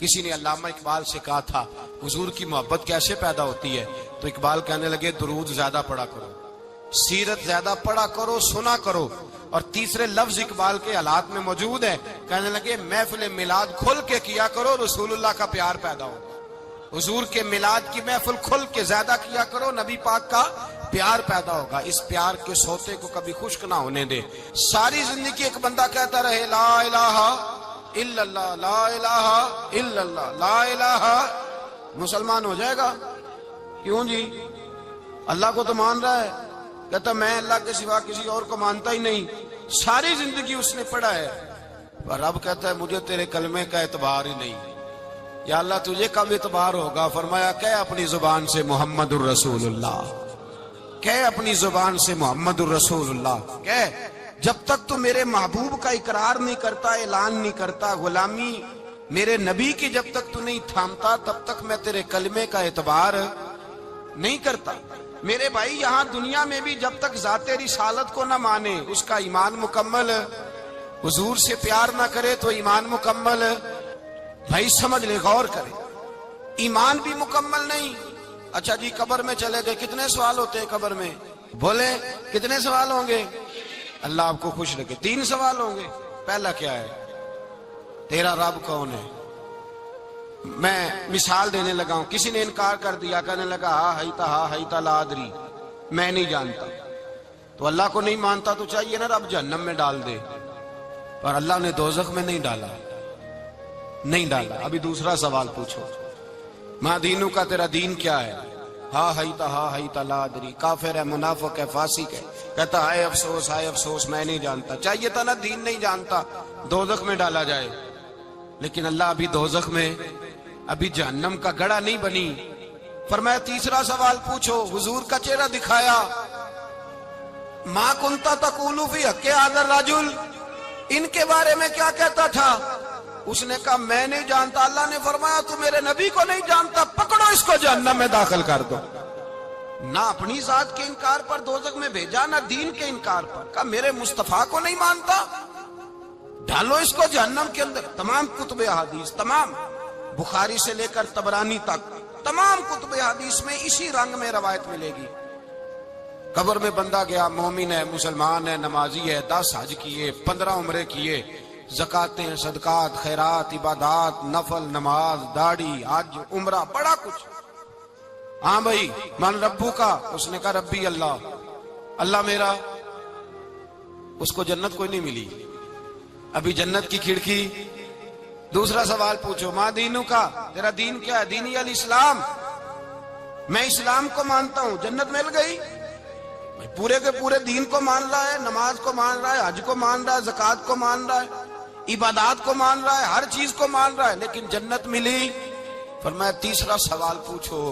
کسی نے علامہ اقبال سے کہا تھا حضور کی محبت کیسے پیدا ہوتی ہے، تو اقبال کہنے لگے درود زیادہ پڑھا کرو، سیرت زیادہ پڑھا کرو، سنا کرو۔ اور تیسرے لفظ اقبال کے حالات میں موجود ہے، کہنے لگے محفل میلاد کھل کے کیا کرو، رسول اللہ کا پیار پیدا ہو۔ حضور کے میلاد کی محفل کھل کے زیادہ کیا کرو، نبی پاک کا پیار پیدا ہوگا۔ اس پیار کے سوتے کو کبھی خشک نہ ہونے دے۔ ساری زندگی ایک بندہ کہتا رہے لا الہ الا اللہ، لا الہ الا اللہ، لا الہ، مسلمان ہو جائے گا؟ کیوں جی؟ اللہ کو تو مان رہا ہے، کہتا میں اللہ کے سوا کسی اور کو مانتا ہی نہیں، ساری زندگی اس نے پڑھا ہے، پر رب کہتا ہے مجھے تیرے کلمے کا اعتبار ہی نہیں۔ یا اللہ تجھے کب اعتبار ہوگا؟ فرمایا کہ اپنی زبان سے محمد الرسول اللہ، کہ اپنی زبان سے محمد الرسول اللہ، کہ جب تک تو میرے محبوب کا اقرار نہیں کرتا، اعلان نہیں کرتا، غلامی میرے نبی کی جب تک تو نہیں تھامتا، تب تک میں تیرے کلمے کا اعتبار نہیں کرتا۔ میرے بھائی یہاں دنیا میں بھی جب تک ذات رسالت کو نہ مانے، اس کا ایمان مکمل، حضور سے پیار نہ کرے تو ایمان مکمل، بھائی سمجھ لے، غور کرے، ایمان بھی مکمل نہیں۔ اچھا جی قبر میں چلے گئے، کتنے سوال ہوتے ہیں قبر میں؟ بولے کتنے سوال ہوں گے؟ اللہ آپ کو خوش رکھے، 3 سوال ہوں گے۔ پہلا کیا ہے؟ تیرا رب کون ہے؟ میں مثال دینے لگا ہوں، کسی نے انکار کر دیا، کہنے لگا ہا ہیتا لا ادری، میں نہیں جانتا، تو اللہ کو نہیں مانتا تو چاہیے نا رب جہنم میں ڈال دے، پر اللہ نے دوزخ میں نہیں ڈالا، نہیں ڈالا۔ ابھی دوسرا سوال پوچھو، ماں دینو کا تیرا دین کیا ہے؟ ہا ہیتا لا ادری، کافر ہے، منافق ہے، فاسق ہے، کہتا ہائے افسوس میں نہیں جانتا۔ چاہیے تھا نا دین نہیں جانتا دوزخ میں ڈالا جائے، لیکن اللہ ابھی دوزخ میں، ابھی جہنم کا گڑھا نہیں بنی۔ فرمایا تیسرا سوال پوچھو، حضور کا چہرہ دکھایا، ما کنتا تقول فی حق ھذا الرجل، ان کے بارے میں کیا کہتا تھا؟ اس نے کہا میں نہیں جانتا۔ اللہ نے فرمایا تو میرے نبی کو نہیں جانتا، پکڑو اس کو جہنم میں داخل کر دو۔ نہ اپنی ذات کے انکار پر دوزخ میں بھیجا، نہ دین کے انکار پر، کہا میرے مصطفیٰ کو نہیں مانتا، ڈالو اس کو جہنم کے اندر۔ تمام کتب حدیث، تمام بخاری سے لے کر طبرانی تک، تمام کتب حدیث میں اسی رنگ میں روایت ملے گی۔ قبر میں بندہ گیا، مومن ہے، مسلمان ہے، نمازی ہے، 10 حج کیے، 15 عمرے کیے، زکاتیں، صدقات، خیرات، عبادات، نفل، نماز، داڑھی، حج، عمرہ، بڑا کچھ۔ ہاں بھائی من ربو کا، اس نے کہا ربی اللہ، اللہ میرا، اس کو جنت کوئی نہیں ملی، ابھی جنت کی کھڑکی۔ دوسرا سوال پوچھو، ماں دینو کا تیرا دین کیا ہے؟ دینی الاسلام، میں اسلام کو مانتا ہوں، جنت مل گئی۔ پورے کے پورے دین کو مان رہا ہے، نماز کو مان رہا ہے، حج کو مان رہا ہے، زکات کو مان رہا ہے، عبادات کو مان رہا ہے، ہر چیز کو مان رہا ہے، لیکن جنت ملی۔ فرمایا تیسرا سوال پوچھو،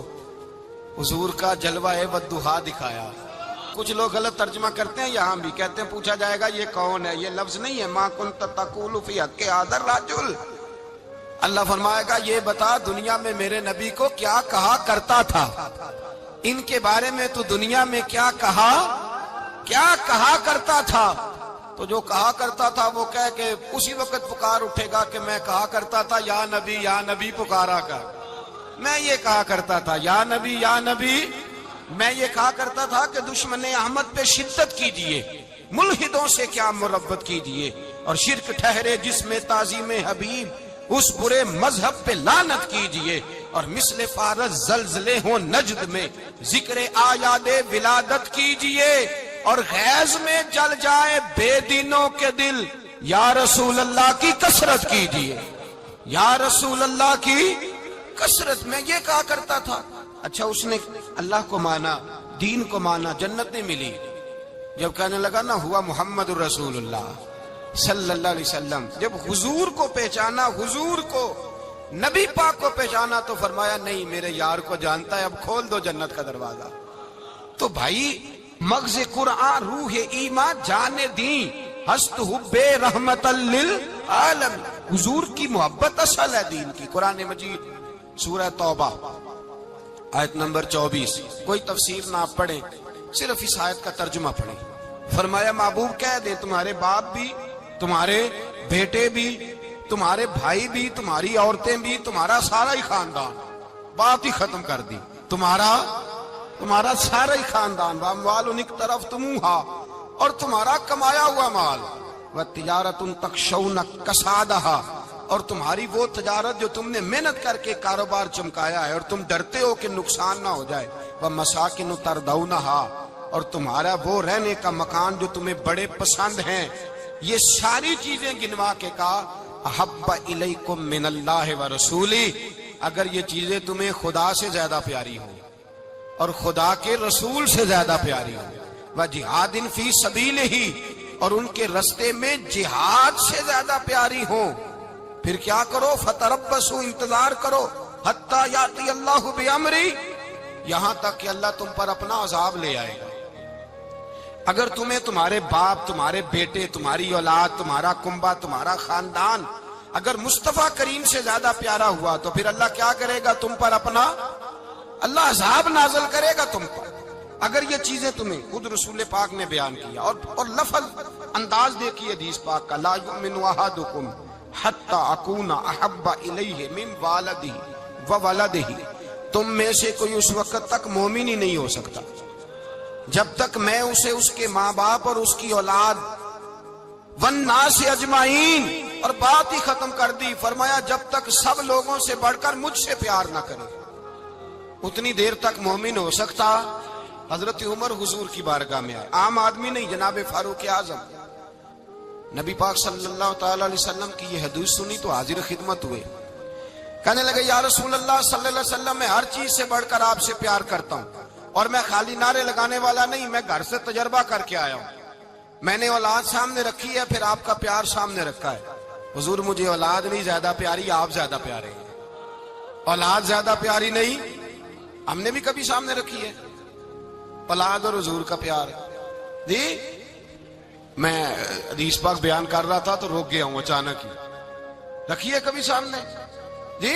حضور کا جلوہ والضحیٰ دکھایا۔ کچھ لوگ غلط ترجمہ کرتے ہیں، یہاں بھی کہتے ہیں پوچھا جائے گا یہ کون ہے، یہ لفظ نہیں ہے، ما کنت تقول فی حق ھذا الرجل۔ اللہ فرمائے گا یہ بتا دنیا میں میرے نبی کو کیا کہا کرتا تھا، ان کے بارے میں تو دنیا میں کیا کہا کرتا تھا۔ تو جو کہا کرتا تھا وہ کہہ کہ اسی وقت پکار اٹھے گا کہ میں کہا کرتا تھا یا نبی پکارا کر، میں یہ کہا کرتا تھا یا نبی، میں یہ کہا کرتا تھا کہ دشمن احمد پہ شدت کیجئے، ملحدوں سے کیا مربت کیجئے، اور شرک ٹھہرے جس میں تعظیم حبیب، اس برے مذہب پہ لعنت کیجئے، اور مثل فارس زلزلے ہوں نجد میں ذکر آیاد ولادت کیجئے، اور غیظ میں جل جائے بے دینوں کے دل، یا رسول اللہ کی کثرت کیجئے، یا رسول اللہ کی کثرت۔ میں یہ کہا کرتا تھا۔ اچھا اس نے اللہ کو مانا، دین کو مانا، جنت نہیں ملی۔ جب کہنے لگا نا ہوا محمد الرسول اللہ صلی اللہ علیہ وسلم، جب حضور کو پہچانا، حضور کو، نبی پاک کو پہچانا، تو فرمایا نہیں میرے یار کو جانتا ہے، اب کھول دو جنت کا دروازہ۔ تو بھائی مغز قرآن روح ایمان جانے دین ہست حب رحمت للعالم، حضور کی محبت اصل ہے دین کی۔ قرآن مجید سورہ توبہ آیت نمبر 24، کوئی تفسیر نہ آپ پڑھیں، صرف اس آیت کا ترجمہ پڑھیں۔ فرمایا محبوب کہہ دے تمہارے باپ بھی، تمہارے بیٹے بھی، تمہارے بھائی بھی, تمہاری عورتیں بھی, تمہارا سارا ہی خاندان. بات ہی ختم کر دی. تمہارا سارا ہی خاندان. واموال انک طرف تمہا, اور تمہارا کمایا ہوا مال. وتجارت تخشون کسادہا, اور تمہاری وہ تجارت جو تم نے محنت کر کے کاروبار چمکایا ہے اور تم ڈرتے ہو کہ نقصان نہ ہو جائے. ومساکن ترضونہا, اور تمہارا وہ رہنے کا مکان جو تمہیں بڑے پسند ہیں. یہ ساری چیزیں گنوا کے کہا احب الیکم من اللہ ورسولی, اگر یہ چیزیں تمہیں خدا سے زیادہ پیاری ہوں اور خدا کے رسول سے زیادہ پیاری ہوں, وجہاد فی سبیلہ, اور ان کے رستے میں جہاد سے زیادہ پیاری ہوں, پھر کیا کرو؟ فتربصوا, انتظار کرو, حتی یاتی اللہ بامری, یہاں تک کہ اللہ تم پر اپنا عذاب لے آئے گا. اگر تمہیں تمہارے باپ, تمہارے بیٹے, تمہاری اولاد, تمہارا کنبہ, تمہارا خاندان اگر مصطفیٰ کریم سے زیادہ پیارا ہوا تو پھر اللہ کیا کرے گا تم پر؟ اپنا اللہ عذاب نازل کرے گا تم پر. اگر یہ چیزیں تمہیں, خود رسول پاک نے بیان کیا, اور لفظ انداز دیکھیے حدیث پاک کا, لا یؤمن احدکم حتی اکون احب الیہ من والدہ وولدہ, تم میں سے کوئی اس وقت تک مومن ہی نہیں ہو سکتا جب تک میں اسے اس کے ماں باپ اور اس کی اولاد والناس اجمعین, اور بات ہی ختم کر دی. فرمایا جب تک سب لوگوں سے بڑھ کر مجھ سے پیار نہ کرے اتنی دیر تک مومن ہو سکتا. حضرت عمر حضور کی بارگاہ میں آئے, عام آدمی نہیں, جناب فاروق اعظم. نبی پاک صلی اللہ تعالی علیہ وسلم کی یہ حدیث سنی تو حاضر خدمت ہوئے. کہنے لگے یا رسول اللہ صلی اللہ علیہ وسلم, میں ہر چیز سے بڑھ کر آپ سے پیار کرتا ہوں, اور میں خالی نعرے لگانے والا نہیں, میں گھر سے تجربہ کر کے آیا ہوں. میں نے اولاد سامنے رکھی ہے, پھر آپ کا پیار سامنے رکھا ہے. حضور مجھے اولاد نہیں زیادہ پیاری, آپ زیادہ پیارے ہیں. اولاد زیادہ پیاری نہیں, ہم نے بھی کبھی سامنے رکھی ہے اولاد اور حضور کا پیار. جی میں حدیث پاک بیان کر رہا تھا تو روک گیا ہوں اچانک ہی. رکھی ہے کبھی سامنے؟ جی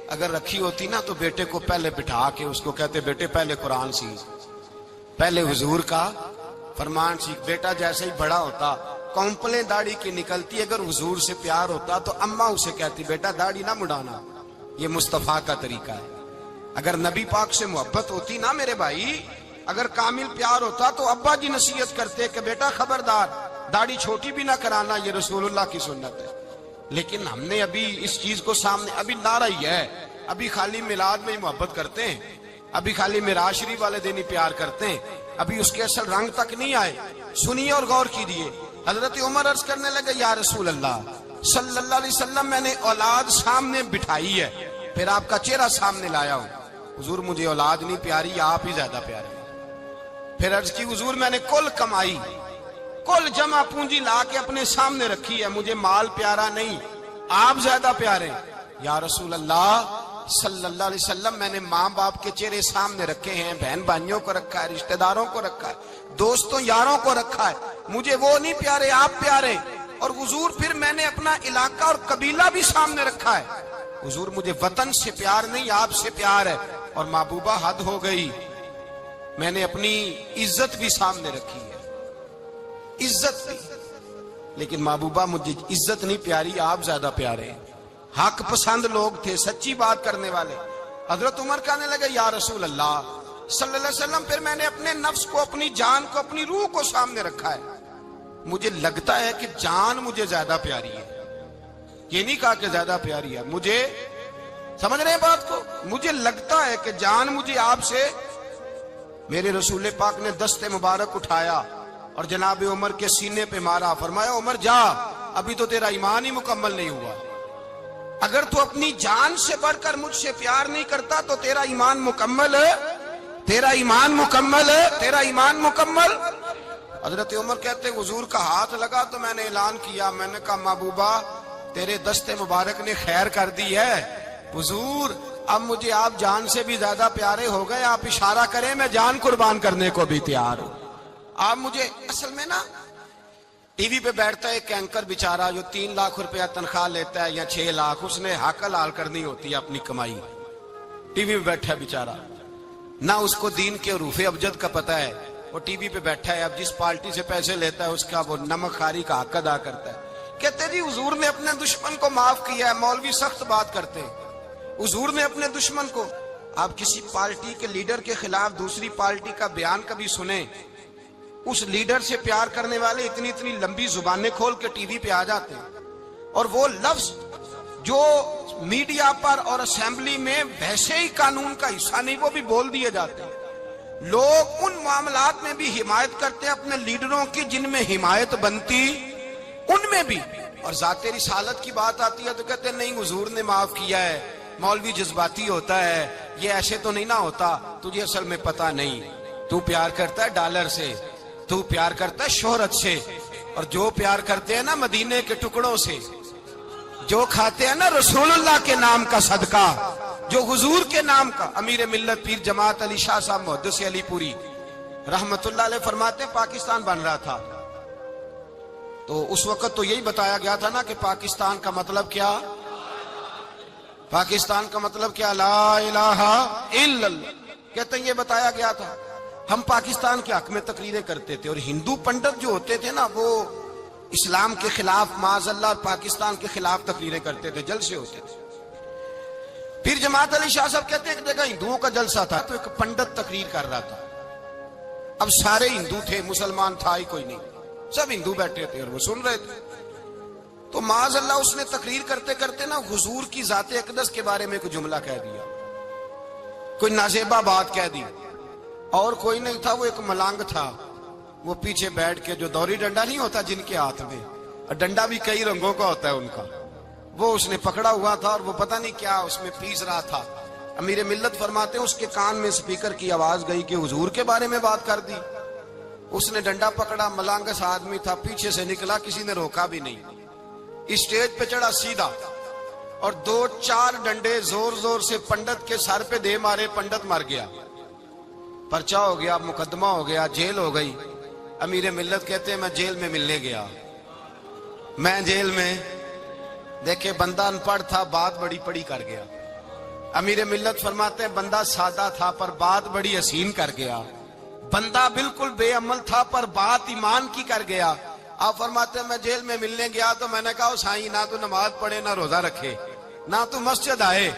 اگر رکھی ہوتی نا تو بیٹے کو پہلے بٹھا کے اس کو کہتے بیٹے پہلے قرآن سیکھ, پہلے حضور کا فرمان سیکھ. بیٹا جیسے ہی بڑا ہوتا کونپلیں داڑھی کی نکلتی, اگر حضور سے پیار ہوتا تو اماں اسے کہتی بیٹا داڑھی نہ مڈانا, یہ مصطفیٰ کا طریقہ ہے. اگر نبی پاک سے محبت ہوتی نا میرے بھائی, اگر کامل پیار ہوتا تو ابا جی نصیحت کرتے کہ بیٹا خبردار داڑھی چھوٹی بھی نہ کرانا, یہ رسول اللہ کی سنت ہے. لیکن ہم نے ابھی اس چیز کو سامنے, ابھی نعرہ ہی ہے, ابھی خالی میلاد میں ہی محبت کرتے ہیں, ابھی خالی معراج شریف والے دن ہی پیار کرتے ہیں, ابھی اس کے اصل رنگ تک نہیں آئے. سنیے اور غور کیجیے. حضرت عمر عرض کرنے لگے یا رسول اللہ صلی اللہ علیہ وسلم, میں نے اولاد سامنے بٹھائی ہے, پھر آپ کا چہرہ سامنے لایا ہوں. حضور مجھے اولاد نہیں پیاری, آپ ہی زیادہ پیارے. پھر عرض کی حضور میں نے کل کمائی, کل جمع پونجی لا کے اپنے سامنے رکھی ہے, مجھے مال پیارا نہیں, آپ زیادہ پیارے. یا رسول اللہ صلی اللہ علیہ وسلم, میں نے ماں باپ کے چہرے سامنے رکھے ہیں, بہن بھائیوں کو رکھا ہے, رشتہ داروں کو رکھا ہے, دوستوں یاروں کو رکھا ہے, مجھے وہ نہیں پیارے, آپ پیارے. اور حضور پھر میں نے اپنا علاقہ اور قبیلہ بھی سامنے رکھا ہے. حضور مجھے وطن سے پیار نہیں, آپ سے پیار ہے. اور محبوبہ حد ہو گئی, میں نے اپنی عزت بھی سامنے رکھی ہے, عزت بھی. لیکن محبوبہ مجھے عزت نہیں پیاری, آپ زیادہ پیارے ہیں. حق پسند لوگ تھے, سچی بات کرنے والے. حضرت عمر کہنے لگے یا رسول اللہ صلی اللہ علیہ وسلم, پھر میں نے اپنے نفس کو, اپنی جان کو, اپنی روح کو سامنے رکھا ہے. مجھے لگتا ہے کہ جان مجھے زیادہ پیاری ہے. یہ نہیں کہا کہ زیادہ پیاری ہے, مجھے سمجھ رہے ہیں بات کو, مجھے لگتا ہے کہ جان مجھے آپ سے. میرے رسول پاک نے دست مبارک اٹھایا اور جناب عمر کے سینے پہ مارا, فرمایا عمر جا, ابھی تو تیرا ایمان ہی مکمل نہیں ہوا. اگر تو اپنی جان سے بڑھ کر مجھ سے پیار نہیں کرتا تو تیرا ایمان مکمل ہے, تیرا ایمان مکمل ہے, تیرا ایمان مکمل. حضرت عمر کہتے حضور کا ہاتھ لگا تو میں نے اعلان کیا, میں نے کہا محبوبہ تیرے دست مبارک نے خیر کر دی ہے. حضور اب مجھے آپ جان سے بھی زیادہ پیارے ہو گئے, آپ اشارہ کریں میں جان قربان کرنے کو بھی تیار ہوں. آپ مجھے, اصل میں نا ٹی وی پہ بیٹھتا ہے ایک اینکر بیچارہ جو 3 لاکھ روپیہ تنخواہ لیتا ہے یا 6 لاکھ, اس نے حق حلال کرنی ہوتی ہے اپنی کمائی. ٹی وی پہ بیٹھا ہے بیچارہ, نہ اس کو دین کے حروف ابجد کا پتہ ہے, وہ ٹی وی پہ بیٹھا ہے, اب جس پارٹی سے پیسے لیتا ہے اس کا وہ نمک خاری کا حق ادا کرتا ہے. کہتے جی حضور نے اپنے دشمن کو معاف کیا ہے. مولوی سخت بات کرتے ہیں. حضور نے اپنے دشمن کو. آپ کسی پارٹی کے لیڈر کے خلاف دوسری پارٹی کا بیان کبھی سنیں, اس لیڈر سے پیار کرنے والے اتنی اتنی لمبی زبانیں کھول کے ٹی وی پہ آ جاتے ہیں, اور وہ لفظ جو میڈیا پر اور اسمبلی میں ویسے ہی قانون کا حصہ نہیں وہ بھی بول دیے جاتے ہیں. لوگ ان معاملات میں بھی حمایت کرتے ہیں اپنے لیڈروں کی جن میں حمایت بنتی ان میں بھی, اور ذات رسالت کی بات آتی ہے تو کہتے ہیں نہیں حضور نے معاف کیا ہے, مولوی جذباتی ہوتا ہے, یہ ایسے تو نہیں نہ ہوتا, تجھے اصل میں پتا نہیں, تو پیار کرتا ہے ڈالر سے, تو پیار کرتا ہے شہرت سے, اور جو پیار کرتے ہیں نا مدینے کے ٹکڑوں سے, جو کھاتے ہیں نا رسول اللہ کے نام کا صدقہ, جو حضور کے نام کا. امیر ملت پیر جماعت علی شاہ صاحب محدث علی پوری رحمت اللہ علیہ فرماتے ہیں پاکستان بن رہا تھا تو اس وقت تو یہی بتایا گیا تھا نا کہ پاکستان کا مطلب کیا, پاکستان کا مطلب کیا, لا الہ الا اللہ. کہتے ہیں یہ بتایا گیا تھا. ہم پاکستان کے حق میں تقریریں کرتے تھے, اور ہندو پنڈت جو ہوتے تھے نا وہ اسلام کے خلاف معاذ اللہ پاکستان کے خلاف تقریریں کرتے تھے, جلسے ہوتے تھے. پھر جماعت علی شاہ صاحب کہتے ہیں ایک جگہ ہندوؤں کا جلسہ تھا تو ایک پنڈت تقریر کر رہا تھا. اب سارے ہندو تھے, مسلمان تھا ہی کوئی نہیں, سب ہندو بیٹھے تھے اور وہ سن رہے تھے. تو معاذ اللہ اس نے تقریر کرتے کرتے نا حضور کی ذات اقدس کے بارے میں کوئی جملہ کہہ دیا, کوئی نازیبہ بات کہہ دی, اور کوئی نہیں تھا, وہ ایک ملانگ تھا. وہ پیچھے بیٹھ کے, جو دوری ڈنڈا نہیں ہوتا جن کے ہاتھ میں, اور ڈنڈا بھی کئی رنگوں کا ہوتا ہے ان کا, وہ اس نے پکڑا ہوا تھا اور وہ پتہ نہیں کیا اس میں پیس رہا تھا. امیر ملت فرماتے ہیں اس کے کان میں سپیکر کی آواز گئی کہ حضور کے بارے میں بات کر دی. اس نے ڈنڈا پکڑا, ملانگس آدمی تھا, پیچھے سے نکلا, کسی نے روکا بھی نہیں, اسٹیج پہ چڑھا سیدھا, اور 2-4 ڈنڈے زور زور سے پنڈت کے سر پہ دے مارے. پنڈت مر گیا, پرچہ ہو گیا, مقدمہ ہو گیا, جیل ہو گئی. امیر ملت کہتے ہیں میں جیل میں ملنے گیا, میں جیل میں دیکھے بندہ ان پڑھ تھا, بات بڑی پڑی کر گیا. امیر ملت فرماتے ہیں بندہ سادہ تھا پر بات بڑی حسین کر گیا, بندہ بالکل بے عمل تھا پر بات ایمان کی کر گیا. آپ فرماتے ہیں میں جیل میں ملنے گیا تو میں نے کہا سائیں نہ تو نماز پڑھے, نہ روزہ رکھے, نہ تو مسجد آئے,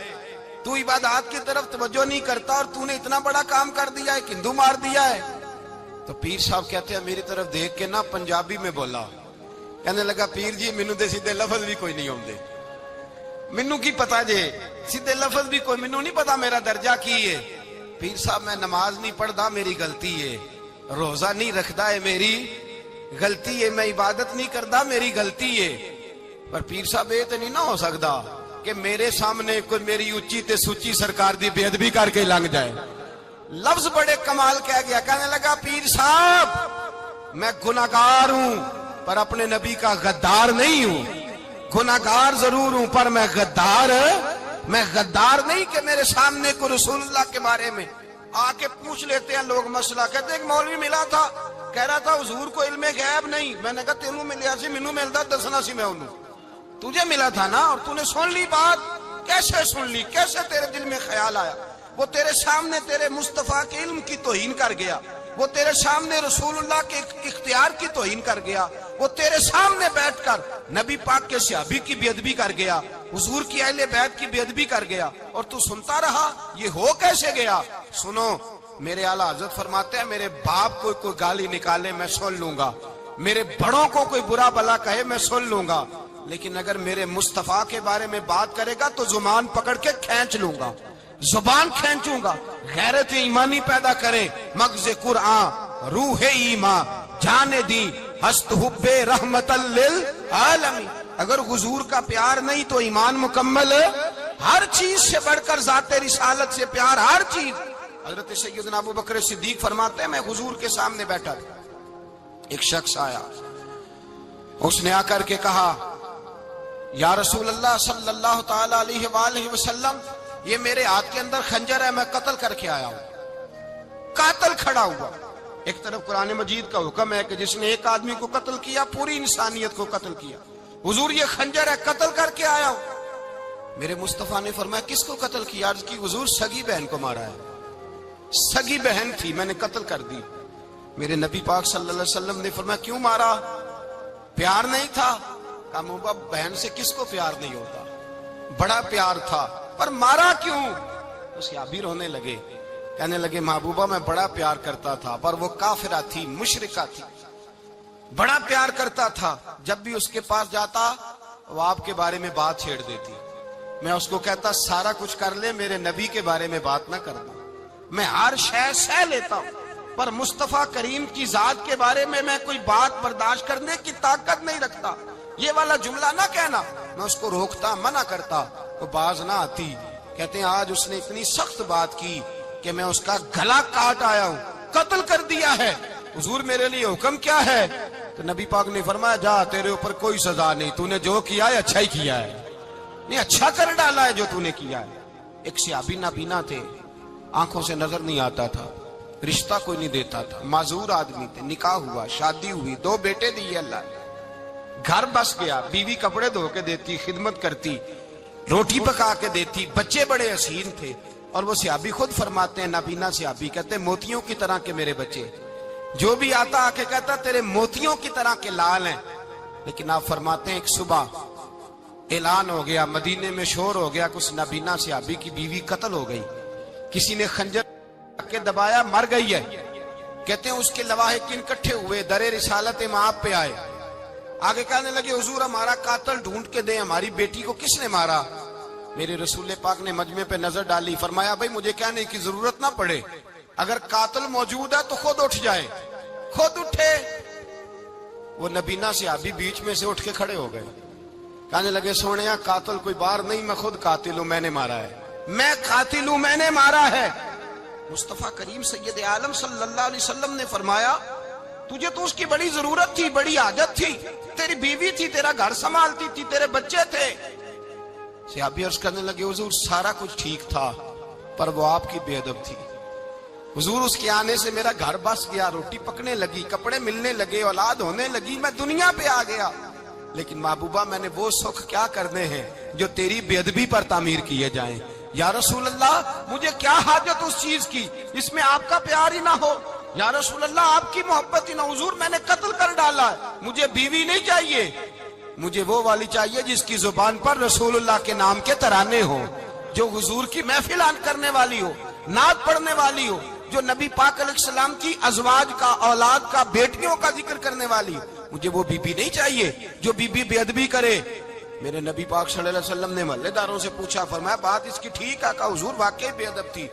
تو عبادات کی طرف توجہ نہیں کرتا, اور تو نے اتنا بڑا کام کر دیا ہے, ہندو مار دیا ہے. تو پیر صاحب کہتے ہیں میری طرف دیکھ کے نا پنجابی میں بولا, کہنے لگا پیر جی مینو دے سیدھے لفظ بھی کوئی نہیں آتے, مینو کی پتا جے سیدھے لفظ بھی کوئی, مینو نہیں پتا میرا درجہ کی ہے. پیر صاحب میں نماز نہیں پڑھتا میری غلطی ہے, روزہ نہیں رکھتا ہے میری غلطی ہے, میں عبادت نہیں کرتا میری غلطی ہے. پر پیر صاحب یہ تو نہیں نہ ہو سکتا کہ میرے سامنے کوئی میری اچھی تے سچی سرکار دی بے ادبی کر کے لنگ جائے. لفظ بڑے کمال کہہ گیا, کہنے لگا پیر صاحب میں گناہگار ہوں پر اپنے نبی کا غدار نہیں ہوں, گناہگار ضرور ہوں پر میں غدار نہیں کہ میرے سامنے کو رسول اللہ کے بارے میں آ کے پوچھ لیتے ہیں لوگ مسئلہ. کہتے ہیں ایک مولوی ملا تھا, کہہ رہا تھا حضور کو علم غیب نہیں. میں نے کہا تینوں ملیا سی, مینوں ملتا دسنا سی, میں انہوں تجھے ملا تھا نا, اور تو نے سن لی بات. کیسے سن لی, کیسے تیرے دل میں خیال آیا؟ وہ تیرے سامنے تیرے مصطفیٰ کے علم کی توہین کر گیا, وہ تیرے سامنے رسول اللہ کے اختیار کی توہین کر گیا, وہ تیرے سامنے بیٹھ کر نبی پاک کے صحابی کی بے ادبی کر گیا, حضور کی اہل بیت کی بے ادبی کر گیا, اور تو سنتا رہا. یہ ہو کیسے گیا؟ سنو, میرے اعلیٰ حضرت فرماتے ہیں میرے باپ کو کوئی گالی نکالے میں سن لوں گا, میرے بڑوں کو کوئی برا بلا کہے میں سن لوں گا, لیکن اگر میرے مصطفیٰ کے بارے میں بات کرے گا تو زبان پکڑ کے کھینچ لوں گا, زبان کھینچوں گا. غیرت ایمانی پیدا کرے مغز قرآن روح ایمان جانے دی ہست حب رحمت للعالمین. اگر حضور کا پیار نہیں تو ایمان مکمل ہے. ہر چیز سے بڑھ کر ذات رسالت سے پیار, ہر چیز. حضرت سیدنا ابو بکر صدیق فرماتے ہیں میں حضور کے سامنے بیٹھا تھا, ایک شخص آیا, اس نے آ کر کے کہا یا رسول اللہ صلی اللہ تعالی علیہ وآلہ وسلم, یہ میرے ہاتھ کے اندر خنجر ہے, میں قتل کر کے آیا ہوں. قاتل کھڑا ہوا. ایک طرف قرآن مجید کا حکم ہے کہ جس نے ایک آدمی کو قتل کیا پوری انسانیت کو قتل کیا. حضور یہ خنجر ہے, قتل کر کے آیا ہوں. میرے مصطفیٰ نے فرمایا کس کو قتل کیا؟ عرض کی حضور سگی بہن کو مارا ہے, سگی بہن تھی میں نے قتل کر دی. میرے نبی پاک صلی اللہ علیہ وسلم نے فرمایا کیوں مارا؟ پیار نہیں تھا؟ محبوبہ بہن سے کس کو پیار نہیں ہوتا, بڑا پیار تھا, پر مارا کیوں؟ تو صحابی رونے لگے, کہنے لگے محبوبہ میں بڑا پیار کرتا تھا, پر وہ کافرہ تھی, مشرکہ تھی, بڑا پیار کرتا تھا. جب بھی اس کے پاس جاتا وہ آپ کے بارے میں بات چھیڑ دیتی. میں اس کو کہتا سارا کچھ کر لے, میرے نبی کے بارے میں بات نہ کرنا. میں ہر شے سہ لیتا ہوں, پر مصطفیٰ کریم کی ذات کے بارے میں کوئی بات برداشت کرنے کی طاقت نہیں رکھتا. یہ والا جملہ نہ کہنا. میں اس کو روکتا, منع کرتا, وہ باز نہ آتی. کہتے ہیں آج اس نے اتنی سخت بات کی کہ میں اس کا گلا کاٹ آیا ہوں, قتل کر دیا ہے. حضور میرے لیے حکم کیا ہے؟ تو نبی پاک نے فرمایا جا, تیرے اوپر کوئی سزا نہیں, تو نے جو کیا ہے اچھا ہی کیا ہے, نہیں اچھا کر ڈالا ہے جو تو نے کیا ہے. ایک صحابی نابینا تھے, آنکھوں سے نظر نہیں آتا تھا, رشتہ کوئی نہیں دیتا تھا, معذور آدمی تھے, نکاح ہوا, شادی ہوئی, 2 بیٹے دیے اللہ نے, گھر بس گیا, بیوی کپڑے دھو کے دیتی, خدمت کرتی, روٹی پکا کے دیتی, بچے بڑے حسین تھے. اور وہ صحابی خود فرماتے ہیں, نابینا صحابی کہتے ہیں موتیوں کی طرح کے میرے بچے, جو بھی آتا آ کے کہتا تیرے موتیوں کی طرح کے لال ہیں. لیکن آپ فرماتے ہیں ایک صبح اعلان ہو گیا, مدینے میں شور ہو گیا کہ اس نابینا صحابی کی بیوی قتل ہو گئی, کسی نے خنجر کے دبایا, مر گئی ہے. کہتے ہیں اس کے لواحقین اکٹھے ہوئے, در رسالت امام پہ آئے, آگے کہنے لگے حضور ہمارا قاتل ڈھونڈ کے دیں, ہماری بیٹی کو کس نے مارا؟ میرے رسول پاک نے مجمع پہ نظر ڈالی, فرمایا بھائی مجھے کہنے کی ضرورت نہ پڑے, اگر قاتل موجود ہے تو خود اٹھ جائے. خود اٹھے. وہ نبینا صحابی بیچ میں سے اٹھ کے کھڑے ہو گئے, کہنے لگے سونیا قاتل کوئی باہر نہیں, میں خود قاتل ہوں, میں نے مارا ہے, میں قاتل ہوں, میں نے مارا ہے. مصطفیٰ کریم سید عالم صلی اللہ علیہ وسلم نے فرمایا تجھے تو اس کی بڑی ضرورت تھی, بڑی عادت تھی, تیری بیوی تھی, تیرا گھر سنبھالتی تھی, تیرے بچے تھے. صحابی عرض کرنے لگے حضور سارا کچھ ٹھیک تھا, پر وہ آپ کی بے ادب تھی. حضور اس کے آنے سے میرا گھر بس گیا, روٹی پکنے لگی, کپڑے ملنے لگے, اولاد ہونے لگی, میں دنیا پہ آ گیا. لیکن محبوبہ میں نے وہ سکھ کیا کرنے ہیں جو تیری بے ادبی پر تعمیر کیے جائیں. یا رسول اللہ مجھے کیا حاجت اس چیز کی اس میں آپ کا پیار ہی نہ ہو. یا رسول اللہ آپ کی محبت ہی نہ. حضور میں نے قتل کر ڈالا ہے, مجھے بیوی نہیں چاہیے, مجھے وہ والی چاہیے جس کی زبان پر رسول اللہ کے نام کے ترانے ہو, جو حضور کی محفل کرنے والی ہو, نعت پڑھنے والی ہو, جو نبی پاک علیہ السلام کی ازواج کا, اولاد کا, بیٹیوں کا ذکر کرنے والی. مجھے وہ بی بی نہیں چاہیے جو بی بی بے ادبی کرے. میرے نبی پاک صلی اللہ علیہ وسلم نے محلے داروں سے پوچھا, فرمایا بات اس کی ٹھیک ہے؟ کہا حضور واقعی بے ادب تھی.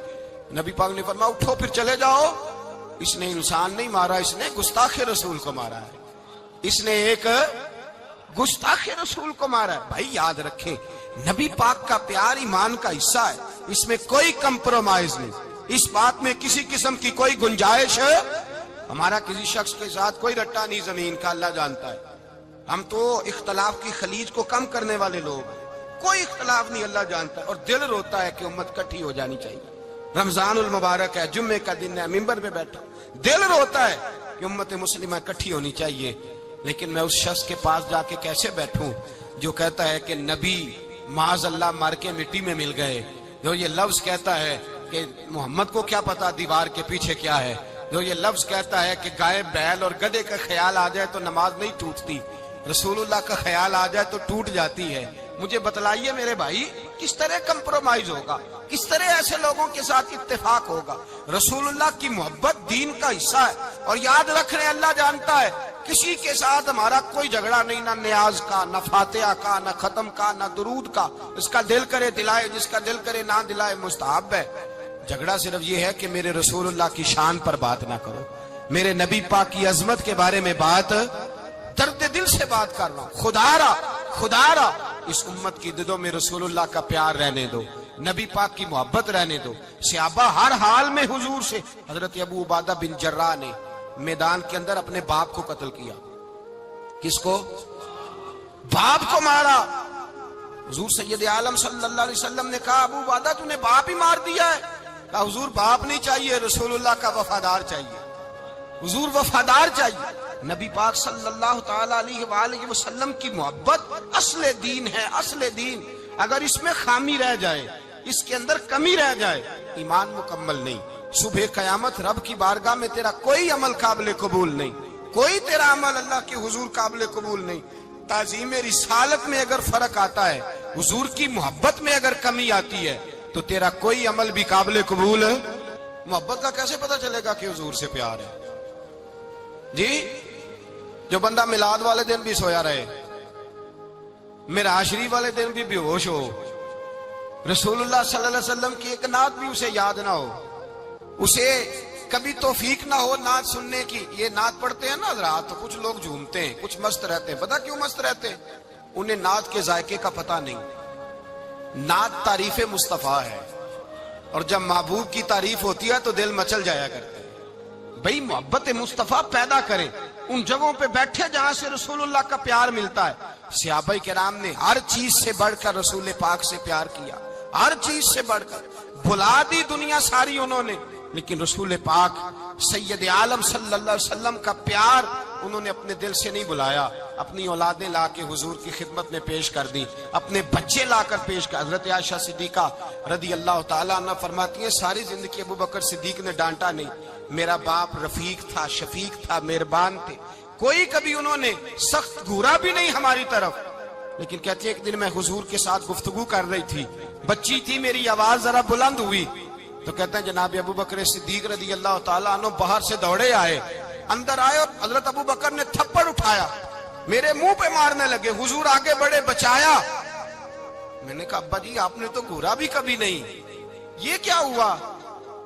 نبی پاک نے فرمایا اٹھو پھر چلے جاؤ, اس نے انسان نہیں مارا, اس نے گستاخ رسول کو مارا ہے, اس نے ایک گستاخ رسول کو مارا ہے. بھائی یاد رکھیں نبی پاک کا پیار ایمان کا حصہ ہے, اس میں کوئی کمپرومائز نہیں, اس بات میں کسی قسم کی کوئی گنجائش ہے. ہمارا کسی شخص کے ساتھ کوئی رٹا نہیں زمین کا, اللہ جانتا ہے. ہم تو اختلاف کی خلیج کو کم کرنے والے لوگ ہیں, کوئی اختلاف نہیں, اللہ جانتا ہے. اور دل روتا ہے کہ امت کٹھی ہو جانی چاہیے. رمضان المبارک ہے, جمعے کا دن ہے, منبر پہ بیٹھا, دل روتا ہے کہ امت مسلمہ کٹھی ہونی چاہیے. لیکن میں اس شخص کے پاس جا کے کیسے بیٹھوں جو کہتا ہے کہ نبی معاذ اللہ مر کے مٹی میں مل گئے, جو یہ لفظ کہتا ہے کہ محمد کو کیا پتا دیوار کے پیچھے کیا ہے, جو یہ لفظ کہتا ہے کہ گائے, بیل اور گدھے کا خیال آ جائے تو نماز نہیں ٹوٹتی, رسول اللہ کا خیال آ جائے تو ٹوٹ جاتی ہے. مجھے بتلائیے میرے بھائی کس طرح کمپرومائز ہوگا, کس طرح ایسے لوگوں کے ساتھ اتفاق ہوگا؟ رسول اللہ کی محبت دین کا حصہ ہے. اور یاد رکھ رہے اللہ جانتا ہے کسی کے ساتھ ہمارا کوئی جھگڑا نہیں, نہ نیاز کا, نہ فاتحہ کا, نہ ختم کا, نہ درود کا. اس کا دل کرے دلائے, جس کا دل کرے نہ دلائے, مستحب ہے. جھگڑا صرف یہ ہے کہ میرے رسول اللہ کی شان پر بات نہ کرو, میرے نبی پاک کی عظمت کے بارے میں بات, درد دل سے بات کر رہا ہوں. خدا را اس امت کی دلوں میں رسول اللہ کا پیار رہنے دو, نبی پاک کی محبت رہنے دو. صحابہ ہر حال میں حضور سے. حضرت ابو عبادہ بن جراح نے میدان کے اندر اپنے باپ کو قتل کیا. کس کو؟ باپ کو مارا. حضور سید عالم صلی اللہ علیہ وسلم نے کہا ابو عبادہ تو نے باپ ہی مار دیا ہے. کہا حضور باپ نہیں چاہیے, رسول اللہ کا وفادار چاہیے, حضور وفادار چاہیے. نبی پاک صلی اللہ تعالی علیہ وآلہ وسلم کی محبت اصل دین ہے, اصل دین. اگر اس میں خامی رہ جائے, اس کے اندر کمی رہ جائے, ایمان مکمل نہیں. صبح قیامت رب کی بارگاہ میں تیرا کوئی عمل قابل قبول نہیں, کوئی تیرا عمل اللہ کے حضور قابل قبول نہیں. تعظیم رسالت میں اگر فرق آتا ہے، حضور کی محبت میں اگر کمی آتی ہے، تو تیرا کوئی عمل بھی قابل قبول ہے۔ محبت کا کیسے پتہ چلے گا کہ حضور سے پیار ہے؟ جی، جو بندہ میلاد والے دن بھی سویا رہے، معراج شریف والے دن بھی بے ہوش ہو، رسول اللہ صلی اللہ علیہ وسلم کی ایک نعت بھی اسے یاد نہ ہو، اسے کبھی توفیق نہ ہو نعت سننے کی۔ یہ نعت پڑھتے ہیں نا حضرات، تو کچھ لوگ جھومتے ہیں، کچھ مست رہتے ہیں۔ پتہ کیوں مست رہتے ہیں؟ انہیں نعت کے ذائقے کا پتہ نہیں۔ نعت تعریف مصطفیٰ ہے، اور جب محبوب کی تعریف ہوتی ہے تو دل مچل جایا کرتے ہیں۔ بھئی محبت مصطفیٰ پیدا کریں ان جگہوں پہ بیٹھے جہاں سے رسول اللہ کا پیار ملتا ہے۔ صحابہ کرام نے ہر چیز سے بڑھ کر رسول پاک سے پیار کیا، ہر چیز سے بڑھ کر۔ بھلا دی دنیا ساری انہوں نے، لیکن رسول پاک سید عالم صلی اللہ علیہ وسلم کا پیار انہوں نے اپنے دل سے نہیں بلایا۔ اپنی اولادیں لا کے حضور کی خدمت میں پیش کر دی، اپنے بچے لا کر پیش کر۔ حضرت عائشہ صدیقہ رضی اللہ تعالیٰ عنہ فرماتی ہیں ساری زندگی ابو بکر صدیق نے ڈانٹا نہیں، میرا باپ رفیق تھا، شفیق تھا، مہربان تھے، کوئی کبھی انہوں نے سخت گھورا بھی نہیں ہماری طرف۔ لیکن کہتی ہے ایک دن میں حضور کے ساتھ گفتگو کر رہی تھی، بچی تھی، میری آواز ذرا بلند ہوئی تو کہتے ہیں جناب ابو بکر صدیق رضی اللہ تعالیٰ عنہ باہر سے دوڑے آئے، اندر آئے اور حضرت ابو بکر نے تھپڑ اٹھایا، میرے منہ پہ مارنے لگے۔ حضور آگے بڑھے، بچایا۔ میں نے کہا ابا جی آپ نے تو گھورا بھی کبھی نہیں، یہ کیا ہوا؟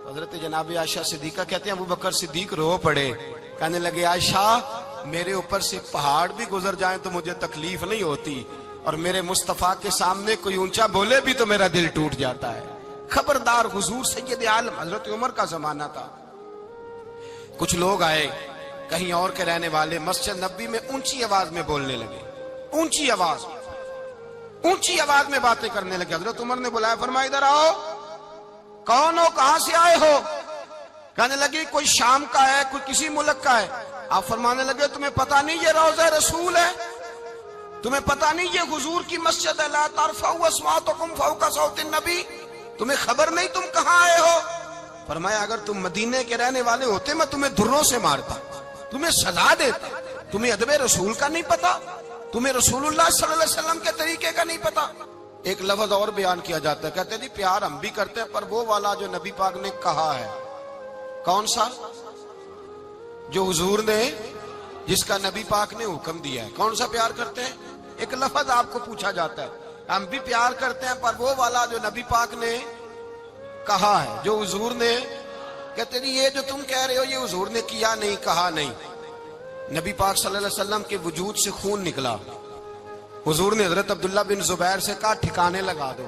حضرت جناب عائشہ صدیقہ کہتے ہیں ابو بکر صدیق رو پڑے، کہنے لگے عائشہ میرے اوپر سے پہاڑ بھی گزر جائیں تو مجھے تکلیف نہیں ہوتی، اور میرے مصطفیٰ کے سامنے کوئی اونچا بولے بھی تو میرا دل ٹوٹ جاتا ہے۔ خبردار، حضور سید عالم، حضرت عمر کا زمانہ تھا، کچھ لوگ آئے کہیں اور کے رہنے والے، مسجد نبی میں اونچی آواز میں بولنے لگے، اونچی آواز میں باتیں کرنے لگے۔ حضرت عمر نے بلایا، فرمایا ادھر آؤ، کون ہو، کہاں سے آئے ہو؟ کہنے لگی کوئی شام کا ہے، کوئی کسی ملک کا ہے۔ آپ فرمانے لگے تمہیں پتہ نہیں یہ روضہ رسول ہے؟ تمہیں پتہ نہیں یہ حضور کی مسجد ہے؟ لا ترفعوا اصواتکم فوق صوت النبی، تمہیں خبر نہیں تم کہاں آئے ہو؟ فرمایا اگر تم مدینے کے رہنے والے ہوتے میں تمہیں دروں سے مارتا، تمہیں سزا دیتا۔ تمہیں ادب رسول کا نہیں پتا، تمہیں رسول اللہ صلی اللہ علیہ وسلم کے طریقے کا نہیں پتا۔ ایک لفظ اور بیان کیا جاتا ہے، کہتے ہیں جی پیار ہم بھی کرتے ہیں، پر وہ والا جو نبی پاک نے کہا ہے۔ کون سا؟ جو حضور نے، جس کا نبی پاک نے حکم دیا ہے۔ کون سا پیار کرتے ہیں؟ ایک لفظ آپ کو پوچھا جاتا ہے، ہم بھی پیار کرتے ہیں پر وہ والا جو نبی پاک نے کہا ہے، جو حضور نے۔ کہتے ہیں یہ جو تم کہہ رہے ہو یہ حضور نے کیا نہیں، کہا نہیں۔ نبی پاک صلی اللہ علیہ وسلم کے وجود سے خون نکلا، حضور نے حضرت عبداللہ بن زبیر سے کہا ٹھکانے لگا دو،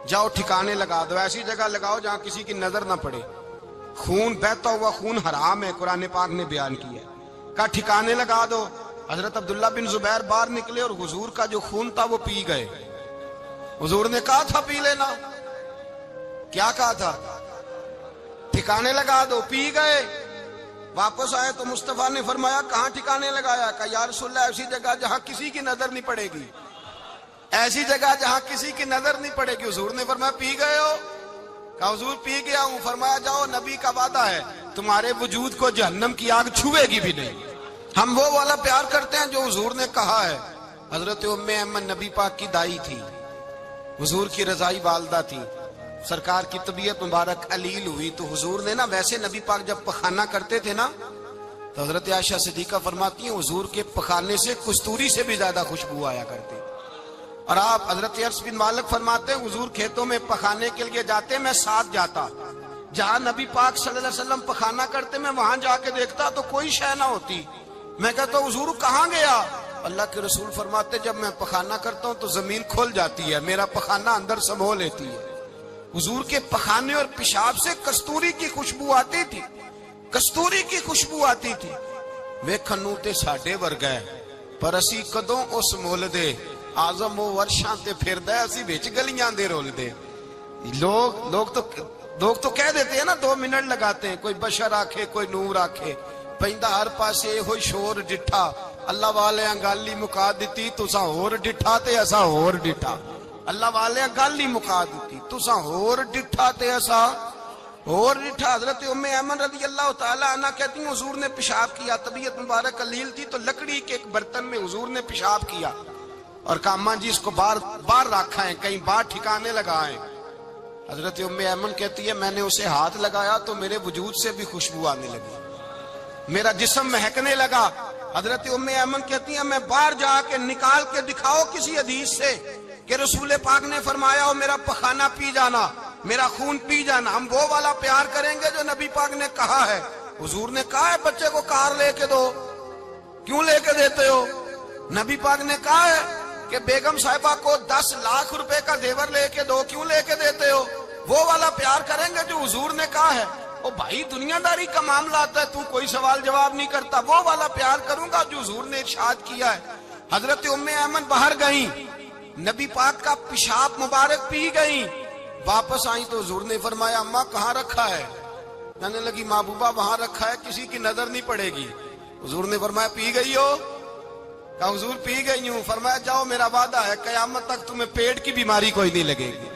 جاؤ ٹھکانے لگا دو، ایسی جگہ لگاؤ جہاں کسی کی نظر نہ پڑے۔ خون بہتا ہوا خون حرام ہے، قرآن پاک نے بیان کیا ہے، کہا ٹھکانے لگا دو۔ حضرت عبداللہ بن زبیر باہر نکلے اور حضور کا جو خون تھا وہ پی گئے۔ حضور نے کہا تھا پی لینا، کیا کہا تھا؟ ٹھکانے لگا دو، پی گئے۔ واپس آئے تو مصطفیٰ نے فرمایا کہاں ٹھکانے لگایا؟ کہا یا رسول اللہ ایسی جگہ جہاں کسی کی نظر نہیں پڑے گی، ایسی جگہ جہاں کسی کی نظر نہیں پڑے گی۔ حضور نے فرمایا پی گئے ہو؟ کہا حضور پی گیا ہوں۔ فرمایا جاؤ نبی کا وعدہ ہے تمہارے وجود کو جہنم کی آگ چھوئے گی بھی نہیں۔ ہم وہ والا پیار کرتے ہیں جو حضور نے کہا ہے۔ حضرت ام ایمن نبی پاک کی دائی تھی، حضور کی رضائی والدہ تھی، سرکار کی طبیعت مبارک علیل ہوئی تو حضور نے نا، ویسے نبی پاک جب پخانہ کرتے تھے نا تو حضرت عائشہ صدیقہ فرماتی ہیں حضور کے پخانے سے کستوری سے بھی زیادہ خوشبو آیا کرتی۔ اور آپ حضرت انس بن مالک فرماتے ہیں حضور کھیتوں میں پخانے کے لیے جاتے، میں ساتھ جاتا، جہاں نبی پاک صلی اللہ علیہ وسلم پخانہ کرتے میں وہاں جا کے دیکھتا تو کوئی شے نہ ہوتی۔ میں کہتا حضور کہاں گیا؟ اللہ کے رسول فرماتے جب میں پخانہ کرتا ہوں تو زمین کھل جاتی ہے، میرا پخانہ اندر سمو لیتی ہے۔ حضور کے پخانے اور پیشاب سے کستوری کی خوشبو آتی تھی، کستوری کی خوشبو آتی تھی۔ ویکھنوں تے ساڈے ورگا ہے پر اسی کدوں اس مول دے، آزم و ورشاں تے پھردا ہے اسی وچ گلیاں دے رول دے۔ لوگ تو کہہ دیتے ہیں نا 2 منٹ لگاتے ہیں، کوئی بشر آکھے کوئی نور آکھے، پیندا ہر پاسے ہوئی شور ڈٹھا، اللہ والے گل ہی مکا دتی، تساں ہور ڈٹھا تے اساں ہور ڈٹھا۔ اللہ والے گل ہی مکا دتی، تساں ہور ڈٹھا تے اساں۔ اور اٹھا حضرت ام ایمن رضی اللہ تعالی عنہ کہتی ہیں حضور نے پیشاب کیا، طبیعت مبارک قلیل تھی تو لکڑی کے ایک برتن میں حضور نے پیشاب کیا اور کہا اماں جی اس کو بار رکھا ہے، کہیں بار ٹھکانے لگائیں۔ حضرت ام ایمن کہتی ہے میں نے اسے ہاتھ لگایا تو میرے وجود سے بھی خوشبو آنے لگی، میرا جسم مہکنے لگا۔ حضرت ام ایمن کہتی ہیں میں باہر جا کے نکال کے دکھاؤ کسی حدیث سے کہ رسول پاک نے فرمایا ہو میرا پخانہ پی جانا، میرا خون پی جانا، ہم وہ والا پیار کریں گے جو نبی پاک نے کہا ہے۔ حضور نے کہا ہے بچے کو کار لے کے دو، کیوں لے کے دیتے ہو؟ نبی پاک نے کہا ہے کہ بیگم صاحبہ کو 10 لاکھ روپے کا زیور لے کے دو، کیوں لے کے دیتے ہو؟ وہ والا پیار کریں گے جو حضور نے کہا ہے۔ او بھائی دنیا داری کا معاملہ آتا ہے، تو کوئی سوال جواب نہیں کرتا، وہ والا پیار کروں گا جو حضور نے ارشاد کیا ہے۔ حضرت ام ایمن باہر گئیں، نبی پاک کا پیشاب مبارک پی گئیں، واپس آئیں تو حضور نے فرمایا اماں کہاں رکھا ہے؟ کہنے لگی محبوبہ وہاں رکھا ہے، کسی کی نظر نہیں پڑے گی۔ حضور نے فرمایا پی گئی ہو؟ کہا حضور پی گئی ہوں۔ فرمایا جاؤ میرا وعدہ ہے قیامت تک تمہیں پیٹ کی بیماری کوئی نہیں لگے گی،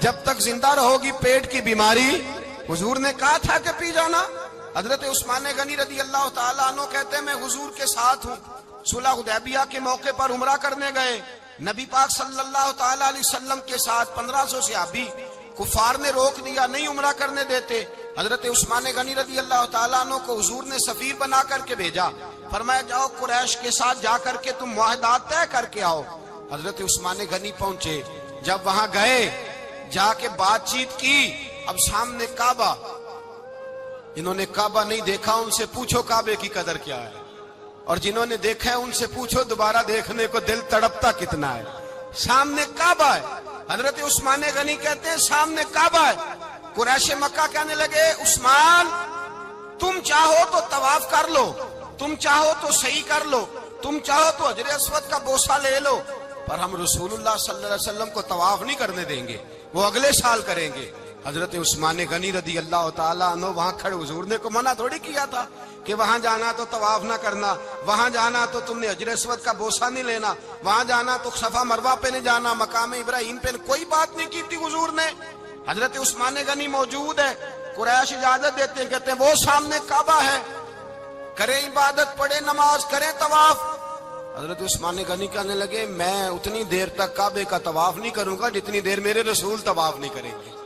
جب تک زندہ رہو گی پیٹ کی بیماری۔ حضور نے کہا تھا کہ پی جانا۔ حضرت عثمان غنی رضی اللہ تعالیٰ عنہ کہتے ہیں میں حضور کے ساتھ ہوں، صلح حدیبیہ کے موقع پر عمرہ کرنے گئے، نبی پاک صلی اللہ تعالیٰ علیہ وسلم کے ساتھ 1500 صحابی، کفار نے روک دیا نہیں عمرہ کرنے دیتے۔ حضرت عثمان غنی رضی اللہ تعالیٰ عنہ کو حضور نے سفیر بنا کر کے بھیجا، فرمایا جاؤ قریش کے ساتھ جا کر کے تم معاہدات طے کر کے آؤ۔ حضرت عثمان غنی پہنچے، جب وہاں گئے جا کے بات چیت کی، اب سامنے کعبہ، جنہوں نے کعبہ نہیں دیکھا ان سے پوچھو کعبے کی قدر کیا ہے، اور جنہوں نے دیکھا ہے ان سے پوچھو دوبارہ دیکھنے کو دل تڑپتا کتنا ہے۔ سامنے کعبہ ہے، حضرت عثمان غنی کہتے ہیں سامنے کعبہ ہے۔ قریش مکہ کہنے لگے عثمان تم چاہو تو طواف کر لو، تم چاہو تو صحیح کر لو، تم چاہو تو حجر اسود کا بوسہ لے لو، پر ہم رسول اللہ صلی اللہ علیہ وسلم کو طواف نہیں کرنے دیں گے، وہ اگلے سال کریں گے۔ حضرت عثمان غنی رضی اللہ تعالیٰ عنہ وہاں کھڑے، حضور نے کو منع تھوڑی کیا تھا کہ وہاں جانا تو طواف نہ کرنا، وہاں جانا تو تم نے حجر اسود کا بوسہ نہیں لینا، وہاں جانا تو صفا مروہ پہ نہیں جانا، مقام ابراہیم پہ کوئی بات نہیں کی تھی حضور نے۔ حضرت عثمان غنی موجود ہے، قریش اجازت دیتے ہیں، کہتے ہیں وہ سامنے کعبہ ہے، کریں عبادت، پڑھیں نماز، کریں طواف۔ حضرت عثمان غنی کہنے لگے میں اتنی دیر تک کعبے کا طواف نہیں کروں گا جتنی دیر میرے رسول طواف نہیں کریں گے۔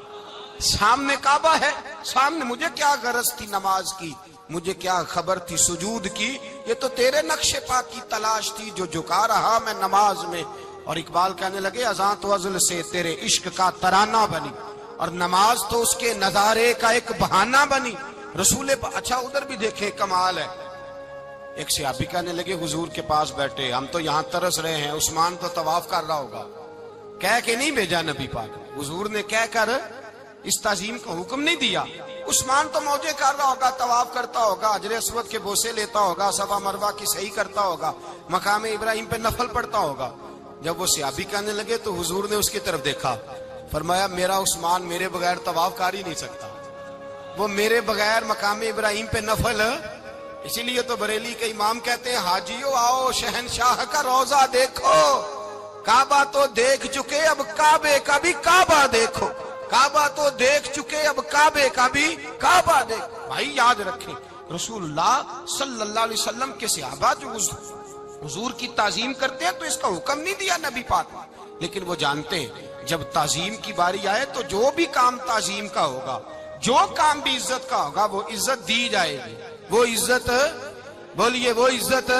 سامنے کعبہ ہے، سامنے، مجھے کیا غرض تھی نماز کی، مجھے کیا خبر تھی سجود کی، یہ تو تیرے نقش پاک کی تلاش تھی جو جھکا رہا میں نماز میں۔ اور اقبال کہنے لگے اذان تو ازل سے تیرے عشق کا ترانہ بنی، اور نماز تو اس کے نظارے کا ایک بہانہ بنی۔ رسول اچھا ادھر بھی دیکھیں کمال ہے، ایک صحابی کہنے لگے حضور کے پاس بیٹھے ہم تو یہاں ترس رہے ہیں، عثمان تو طواف کر رہا ہوگا، کہہ کے نہیں بھیجا نبی پاک، حضور نے کہہ کر اس تعظیم کا حکم نہیں دیا۔ عثمان تو موجے کر رہا ہوگا، طواف کرتا ہوگا، حجر اسود کے بوسے لیتا ہوگا، صفا مروہ کی صحیح کرتا ہوگا، مقام ابراہیم پہ نفل پڑھتا ہوگا۔ جب وہ صحابی کہنے لگے تو حضور نے اس کی طرف دیکھا، فرمایا میرا عثمان میرے بغیر طواف کر ہی نہیں سکتا، وہ میرے بغیر مقام ابراہیم پہ نفل۔ اسی لیے تو بریلی کے امام کہتے ہیں حاجیو آؤ شہنشاہ کا روضہ دیکھو، کعبہ تو دیکھ چکے اب کعبے کا بھی کعبہ دیکھو، کعبہ تو دیکھ چکے اب کعبے کا بھی کعبہ دیکھو۔ بھائی یاد رکھیں رسول اللہ صلی اللہ علیہ وسلم کے صحابہ جو حضور کی تعظیم کرتے ہیں تو اس کا حکم نہیں دیا نبی پاک، لیکن وہ جانتے ہیں جب تعظیم کی باری آئے تو جو بھی کام تعظیم کا ہوگا، جو کام بھی عزت کا ہوگا وہ عزت دی جائے گی، وہ عزت بولیے، وہ عزت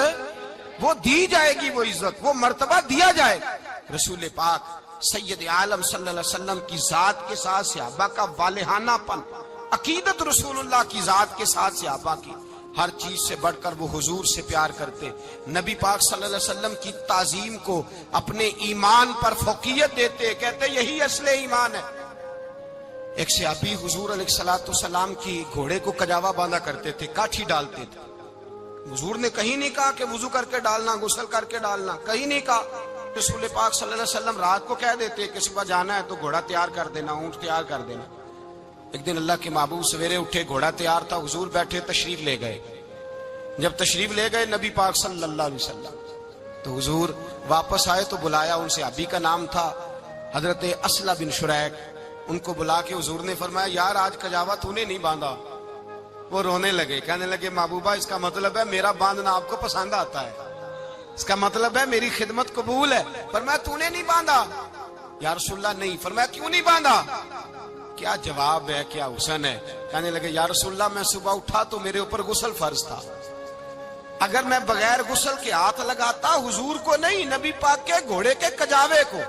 وہ دی جائے گی، وہ عزت وہ مرتبہ دیا جائے گا۔ رسول پاک سید عالم صلی اللہ علیہ وسلم کی ذات کے ساتھ صحابہ کا والہانہ پن، عقیدت رسول اللہ کی ذات کے ساتھ صحابہ کی ہر چیز سے بڑھ کر وہ حضور سے پیار کرتے، نبی پاک صلی اللہ علیہ وسلم کی تعظیم کو اپنے ایمان پر فوقیت دیتے، کہتے یہی اصل ایمان ہے۔ ایک صحابی حضور علیہ الصلوۃ والسلام کی گھوڑے کو کجاوا باندھا کرتے تھے، کاٹھی ڈالتے تھے، حضور نے کہیں نہیں کہا کہ وضو کر کے ڈالنا، غسل کر کے ڈالنا، کہیں نہیں کہا۔ رسول پاک صلی اللہ علیہ وسلم رات کو کہہ دیتے کہ صبح جانا ہے تو گھوڑا تیار کر دینا، اونٹ تیار کر دینا۔ ایک دن اللہ کے محبوب سویرے اٹھے، گھوڑا تیار تھا، حضور بیٹھے تشریف لے گئے۔ جب تشریف لے گئے نبی پاک صلی اللہ علیہ وسلم تو حضور واپس آئے تو بلایا، ان سے ابھی کا نام تھا حضرت اسلم بن شریک، ان کو بلا کے حضور نے فرمایا یار آج کجاوا تو نے نہیں باندھا. وہ رونے لگے, کہنے لگے محبوبہ اس کا مطلب ہے میرا باندھنا آپ کو پسند آتا ہے, اس کا مطلب ہے میری خدمت قبول ہے. فرمایا تو نے نہیں باندھا. یا رسول اللہ نہیں. فرمایا کیوں نہیں باندھا؟ کیا جواب ہے, کیا حسن ہے. کہنے لگے یا رسول اللہ میں صبح اٹھا تو میرے اوپر غسل فرض تھا, اگر میں بغیر غسل کے ہاتھ لگاتا حضور کو نہیں نبی پاک کے گھوڑے کے کجاوے کو,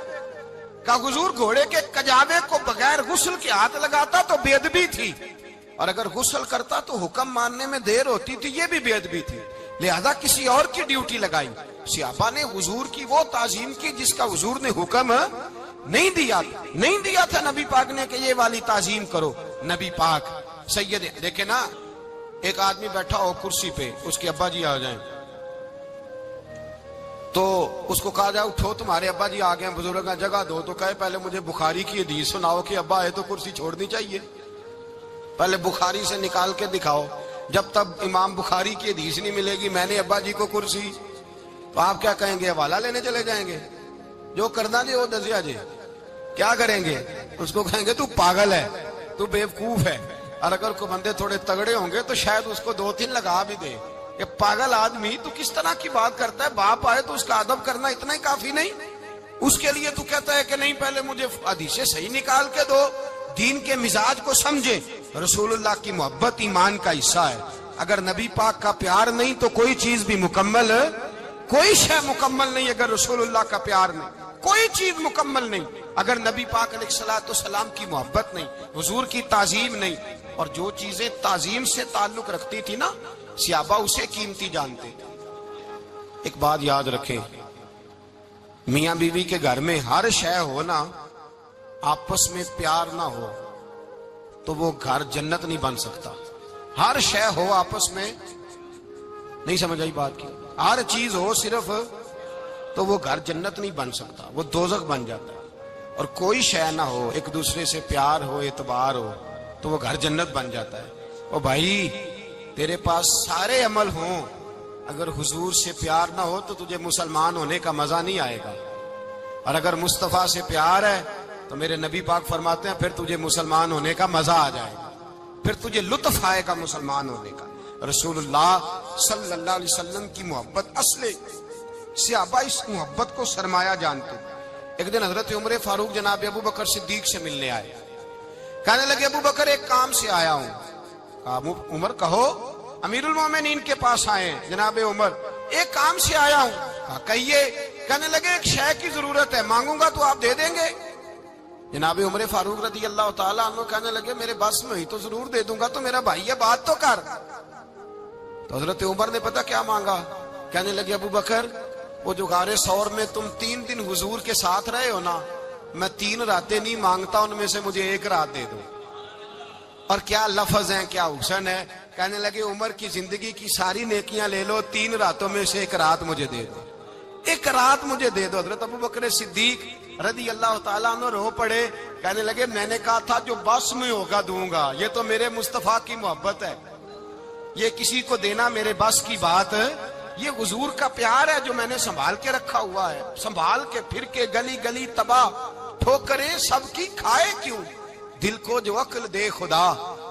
کہا حضور گھوڑے کے کجاوے کو بغیر غسل کے ہاتھ لگاتا تو بے ادبی تھی, اور اگر غسل کرتا تو حکم ماننے میں دیر ہوتی تھی, یہ بھی بے ادبی تھی, لہذا کسی اور کی ڈیوٹی لگائی. صحابہ نے حضور کی وہ تعظیم کی جس کا حضور نے حکم نہیں دیا تھا نبی پاک نے کہ یہ والی تعظیم کرو. نبی پاک سید دیکھیں نا, ایک آدمی بیٹھا ہو کرسی پہ, اس کے ابا جی آ جائیں تو اس کو کہا جائے اٹھو تمہارے ابا جی آ گئے ہیں, بزرگاں جگہ دو, تو کہے پہلے مجھے بخاری کی حدیث سناؤ کہ ابا آئے تو کرسی چھوڑنی چاہیے, پہلے بخاری سے نکال کے دکھاؤ. جب تک امام بخاری کی حدیث نہیں ملے گی میں نے ابا جی کو کرسی, تو آپ کیا کہیں گے, حوالہ لینے چلے جائیں گے, جو کرنا جی وہ دسیا جی. کیا کریں گے, اس کو کہیں گے تو پاگل ہے, تو بیوقوف ہے. اور اگر کوئی بندے تھوڑے تگڑے ہوں گے تو شاید اس کو 2-3 لگا بھی دے کہ پاگل آدمی تو کس طرح کی بات کرتا ہے, باپ آئے تو اس کا ادب کرنا اتنا ہی کافی نہیں, اس کے لیے تو کہتا ہے کہ نہیں پہلے مجھے حدیثیں صحیح نکال کے دو, دین کے مزاج کو سمجھے. رسول اللہ کی محبت ایمان کا حصہ ہے, اگر نبی پاک کا پیار نہیں تو کوئی چیز بھی مکمل, کوئی شے مکمل نہیں. اگر رسول اللہ کا پیار نہیں کوئی چیز مکمل نہیں, اگر نبی پاک علیہ الصلوۃ والسلام کی محبت نہیں, حضور کی تعظیم نہیں. اور جو چیزیں تعظیم سے تعلق رکھتی تھی نا صحابہ اسے قیمتی جانتے تھے. ایک بات یاد رکھیں, میاں بیوی کے گھر میں ہر شے ہو نا, آپس میں پیار نہ ہو تو وہ گھر جنت نہیں بن سکتا. ہر شے ہو آپس میں, نہیں سمجھ آئی بات کی, ہر چیز ہو صرف تو وہ گھر جنت نہیں بن سکتا, وہ دوزخ بن جاتا ہے. اور کوئی شے نہ ہو, ایک دوسرے سے پیار ہو, اعتبار ہو, تو وہ گھر جنت بن جاتا ہے. او بھائی تیرے پاس سارے عمل ہوں, اگر حضور سے پیار نہ ہو تو تجھے مسلمان ہونے کا مزہ نہیں آئے گا, اور اگر مصطفیٰ سے پیار ہے تو میرے نبی پاک فرماتے ہیں پھر تجھے مسلمان ہونے کا مزہ آ جائے گا, پھر تجھے لطف آئے گا مسلمان ہونے کا. رسول اللہ صلی اللہ علیہ وسلم کی محبت اصل, صحابہ اس محبت کو سرمایہ جانتے. ایک دن حضرت عمر فاروق جناب ابو بکر صدیق سے ملنے آئے, کہنے لگے ابو بکر ایک کام سے آیا ہوں. کہا عمر کہو. امیر المومنین کے پاس آئے جناب عمر, ایک کام سے آیا ہوں. کہا کہیے. کہنے لگے ایک شے کی ضرورت ہے, مانگوں گا تو آپ دے دیں گے؟ جناب عمر فاروق رضی اللہ تعالیٰ عنہ کہنے لگے میرے بس میں ہی تو ضرور دے دوں گا, تو میرا بھائی ہے بات تو کر. تو حضرت عمر نے پتہ کیا مانگا, کہنے لگے ابو بکر وہ جو غار ثور میں تم 3 دن حضور کے ساتھ رہے ہو نا, میں 3 راتیں نہیں مانگتا, ان میں سے مجھے 1 رات دے دو. اور کیا لفظ ہیں, کیا حسن ہے. کہنے لگے عمر کی زندگی کی ساری نیکیاں لے لو, 3 راتوں میں سے 1 رات مجھے دے دو, 1 رات مجھے دے دو. حضرت ابو بکر صدیق رضی اللہ تعالیٰ عنہ رو پڑے, کہنے لگے میں نے کہا تھا جو بس میں ہوگا دوں گا, یہ تو میرے مصطفیٰ کی محبت ہے, یہ کسی کو دینا میرے بس کی بات, یہ حضور کا پیار ہے جو میں نے سنبھال کے رکھا ہوا ہے. سنبھال کے پھر کے گلی گلی تباہ, ٹھوکریں سب کی کھائے کیوں, دل کو جو عقل دے خدا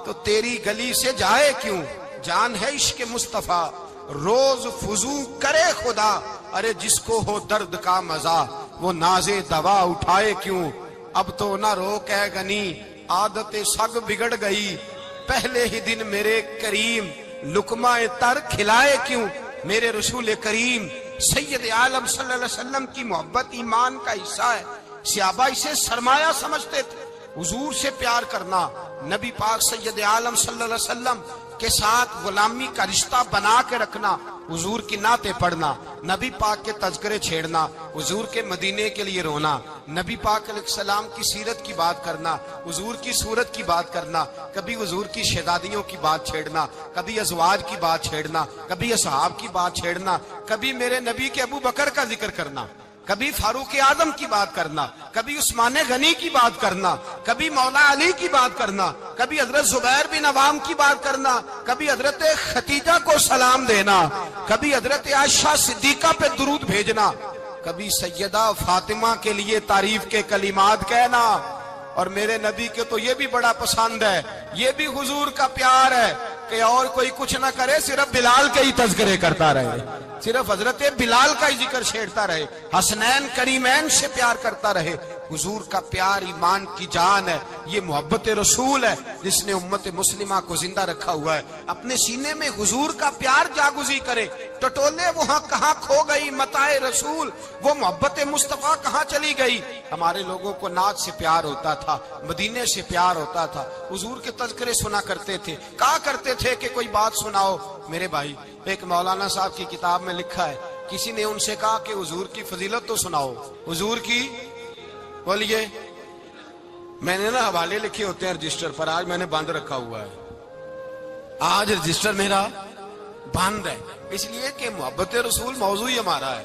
تو تیری گلی سے جائے کیوں. جان ہے عشق مصطفیٰ روز فضو کرے خدا, ارے جس کو ہو درد کا مزہ وہ نازے دوا اٹھائے کیوں. اب تو نہ روک ہے غنی عادت سگ بگڑ گئی, پہلے ہی دن میرے کریم لقمہ تر کھلائے کیوں. میرے رسول کریم سید عالم صلی اللہ علیہ وسلم کی محبت ایمان کا حصہ ہے. صحابہ اسے سرمایہ سمجھتے تھے, حضور سے پیار کرنا, نبی پاک سید عالم صلی اللہ علیہ وسلم کے ساتھ غلامی کا رشتہ بنا کے رکھنا, حضور کی نعتیں پڑھنا, نبی پاک کے تذکرے چھیڑنا, حضور کے مدینے کے لیے رونا, نبی پاک علیہ السلام کی سیرت کی بات کرنا, حضور کی صورت کی بات کرنا, کبھی حضور کی شہزادیوں کی بات چھیڑنا, کبھی ازواج کی بات چھیڑنا, کبھی اصحاب کی بات چھیڑنا, کبھی میرے نبی کے ابو بکر کا ذکر کرنا, کبھی فاروق اعظم کی بات کرنا, کبھی عثمان غنی کی بات کرنا, کبھی مولا علی کی بات کرنا, کبھی حضرت زبیر بن عوام کی بات کرنا, کبھی حضرت خدیجہ کو سلام دینا, کبھی حضرت عائشہ صدیقہ پہ درود بھیجنا, کبھی سیدہ فاطمہ کے لیے تعریف کے کلمات کہنا, اور میرے نبی کے تو یہ بھی بڑا پسند ہے، یہ بھی حضور کا پیار ہے کہ اور کوئی کچھ نہ کرے، صرف بلال کے ہی تذکرے کرتا رہے، صرف حضرت بلال کا ہی ذکر چھیڑتا رہے، حسنین کریمین سے پیار کرتا رہے۔ حضور کا پیار ایمان کی جان ہے، یہ محبت رسول ہے جس نے امت مسلمہ کو زندہ رکھا ہوا ہے۔ اپنے سینے میں حضور کا پیار جاگزی کرے، ٹٹولے وہاں کہاں کھو گئی متاع رسول، وہ محبت مصطفیٰ کہاں چلی گئی۔ ہمارے لوگوں کو نعت سے پیار ہوتا تھا، مدینے سے پیار ہوتا تھا، حضور کے تذکرے سنا کرتے تھے، کہا کرتے تھے کہ کوئی بات سناؤ۔ میرے بھائی، ایک مولانا صاحب کی کتاب میں لکھا ہے، کسی نے ان سے کہا کہ حضور کی فضیلت تو سناؤ، حضور کی بولیے۔ میں نے نا حوالے لکھے ہوتے ہیں رجسٹر پر، آج میں نے بند رکھا ہوا ہے، آج رجسٹر میرا بند ہے، اس لیے کہ محبت رسول موضوع ہی ہمارا ہے،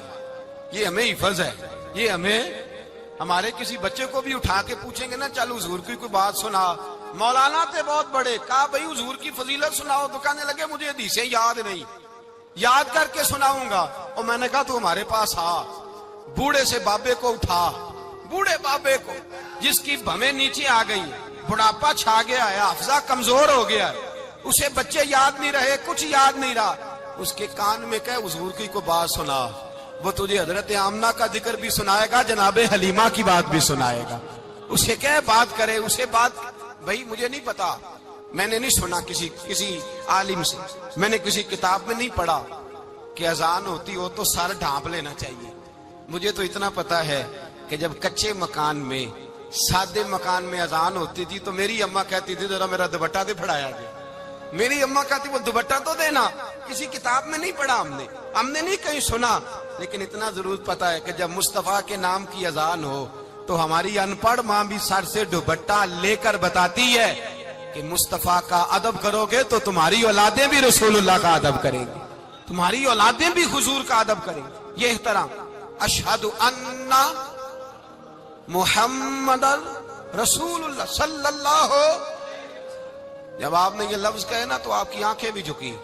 یہ ہمیں حفظ ہے، یہ ہمیں ہمارے کسی بچے کو بھی اٹھا کے پوچھیں گے نا چل حضور کی کوئی بات سنا، مولانا تھے بہت بڑے، کہا بھائی حضور کی فضیلت سناؤ، تو کہنے لگے مجھے حدیثیں یاد نہیں، یاد کر کے سناؤں گا۔ اور میں نے کہا تو ہمارے پاس آ، بوڑھے سے بابے کو اٹھا، بوڑھے بابے کو جس کی بھویں نیچے آ گئی، بڑھاپا چھا گیا ہے، حافظہ کمزور ہو گیا ہے، اسے بچے یاد نہیں رہے، کچھ یاد نہیں رہا، اس کے کان میں کہے حضور کی کوئی بات سنا، وہ تجھے حضرت آمنہ کا ذکر بھی سنائے گا، جناب حلیمہ کی بات بھی سنائے گا، اسے کہے بات کرے، اسے بات۔ بھائی مجھے نہیں پتا، میں نے نہیں سنا کسی عالم سے، میں نے کسی کتاب میں نہیں پڑھا کہ اذان ہوتی ہو تو سر ڈھانپ لینا چاہیے۔ مجھے تو اتنا پتا ہے کہ جب کچے مکان میں، سادے مکان میں اذان ہوتی تھی تو میری اماں کہتی تھی ذرا میرا دوپٹہ دے پھڑایا جائے، میری اماں کہتی وہ دوپٹہ تو دینا، کسی کتاب میں نہیں پڑھا ہم نے نہیں کہیں سنا، لیکن اتنا ضرور پتا ہے کہ جب مصطفیٰ کے نام کی اذان ہو تو ہماری ان پڑھ ماں بھی سر سے دوپٹہ لے کر بتاتی ہے کہ مصطفیٰ کا ادب کرو گے تو تمہاری اولادیں بھی رسول اللہ کا ادب کریں گی، تمہاری اولادیں بھی حضور کا ادب کریں گی۔ یہ احترام، اشہد ان محمد رسول اللہ صلی اللہ، جب آپ نے یہ لفظ کہے نا تو آپ کی آنکھیں بھی جھکی،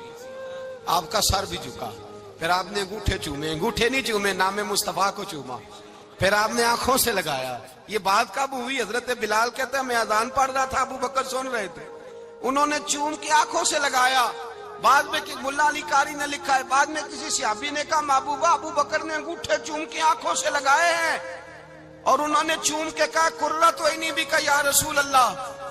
آپ کا سر بھی جھکا، پھر آپ نے انگوٹھے چومے، انگوٹھے نہیں چومے، نام مصطفیٰ کو چوما، پھر آپ نے آنکھوں سے لگایا۔ یہ بات کب ہوئی؟ حضرت بلال کہتے ہیں میں اذان پڑھ رہا تھا، ابو بکر سن رہے تھے، انہوں نے چوم کے آنکھوں سے لگایا۔ بعد میں ملا علی قاری نے لکھا ہے، بعد میں کسی صحابی نے کہا محبوبہ ابو بکر نے انگوٹھے چوم کے آنکھوں سے لگائے ہیں، اور انہوں نے چوم کے کہا قرۃ عینی بک یا رسول اللہ،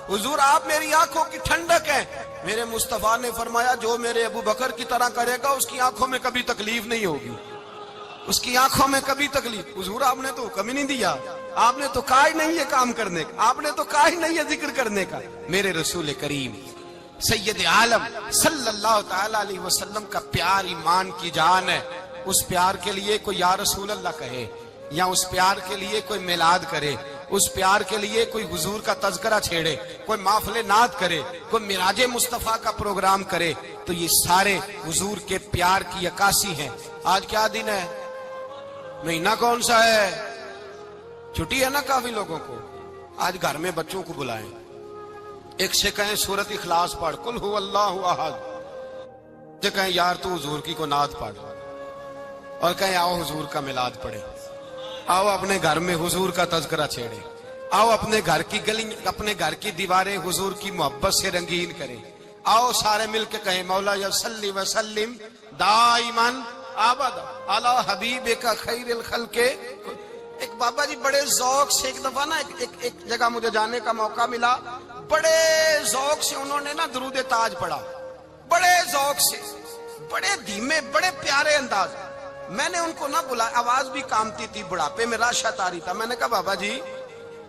حضور آپ میری آنکھوں کی ٹھنڈک ہیں۔ میرے مصطفیٰ نے فرمایا جو میرے ابو بکر کی طرح کرے گا اس کی آنکھوں میں کبھی تکلیف نہیں ہوگی، اس کی آنکھوں میں کبھی تکلیف۔ حضور آپ نے تو حکم ہی نہیں دیا، آپ نے تو کہا ہی نہیں ہے کام کرنے کا، آپ نے تو کہا ہی نہیں ہے ذکر کرنے کا۔ میرے رسول کریم سید عالم صلی اللہ تعالی علیہ وسلم کا پیار ایمان کی جان ہے۔ اس پیار کے لیے کوئی یا رسول اللہ کہے، یا اس پیار کے لیے کوئی میلاد کرے، اس پیار کے لیے کوئی حضور کا تذکرہ چھیڑے، کوئی محفل نعت کرے، کوئی معراج مصطفیٰ کا پروگرام کرے، تو یہ سارے حضور کے پیار کی عکاسی ہیں۔ آج کیا دن ہے؟ مہینہ کون سا ہے؟ چھٹی ہے نا کافی لوگوں کو۔ آج گھر میں بچوں کو بلائیں، ایک سے کہیں سورۃ اخلاص پڑھ، قل هو اللہ احد، سے کہیں یار تو حضور کی کو نعت پڑھ، اور کہیں آؤ حضور کا میلاد پڑھے، آؤ اپنے گھر میں حضور کا تذکرہ چھیڑے، آؤ اپنے گھر کی گلی، اپنے گھر کی دیواریں حضور کی محبت سے رنگین کریں، آؤ سارے مل کے کہیں مولا یا صلی وسلم دائما ابدا علی حبیبک خیر الخلق۔ ایک بابا جی بڑے ذوق سے ایک دفعہ نا ایک جگہ مجھے جانے کا موقع ملا، بڑے ذوق سے انہوں نے نا درود تاج پڑھا، بڑے ذوق سے، بڑے دھیمے، بڑے پیارے انداز۔ میں نے ان کو نہ بلا، آواز بھی کامتی تھی، بڑھاپے میں راشت آ رہی تھا۔ میں نے کہا بابا جی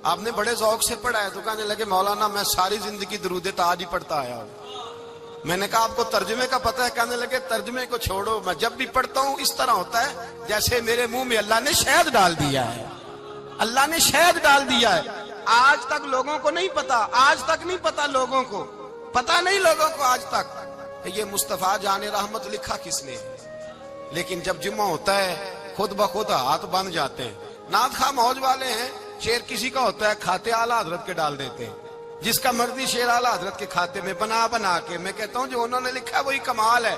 آپ نے بڑے ذوق سے پڑھا ہے، تو کہنے لگے مولانا میں ساری زندگی درود تاج ہی پڑھتا آیا ہوں۔ میں نے کہا آپ کو ترجمے کا پتہ ہے؟ کہنے لگے ترجمے کو چھوڑو، میں جب بھی پڑھتا ہوں اس طرح ہوتا ہے جیسے میرے منہ میں اللہ نے شہد ڈال دیا ہے، اللہ نے شہد ڈال دیا ہے۔ آج تک لوگوں کو نہیں پتا، آج تک نہیں پتا لوگوں کو، پتا نہیں لوگوں کو آج تک کہ یہ مصطفیٰ جان رحمت لکھا کس نے۔ لیکن جب جمعہ ہوتا ہے خود بخود ہاتھ بند جاتے ہیں۔ نعت خواہ موج والے ہیں، شعر کسی کا ہوتا ہے کھاتے اعلیٰ حضرت کے ڈال دیتے ہیں، جس کا مرضی شعر اعلیٰ حضرت کے کھاتے میں بنا کے۔ میں کہتا ہوں جو انہوں نے لکھا ہے وہی کمال ہے،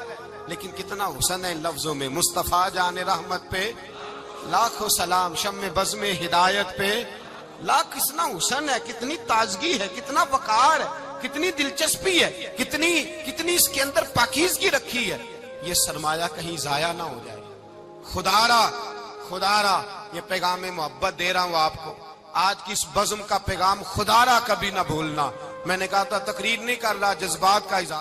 لیکن کتنا حسن ہے ان لفظوں میں۔ مصطفیٰ جان رحمت پہ لاکھوں سلام، شم بزم ہدایت پہ لا کتنا حسن ہے، کتنی تازگی ہے، کتنا وقار ہے، کتنی دلچسپی ہے، کتنی اس کے اندر پاکیزگی رکھی ہے. یہ سرمایہ کہیں ضائع نہ ہو جائے. خدا را یہ پیغام محبت دے رہا ہوں آپ کو. آج کی اس بزم کا پیغام خدا را کبھی نہ بھولنا. میں نے کہا تھا تقریر نہیں کر رہا، جذبات کا اظہار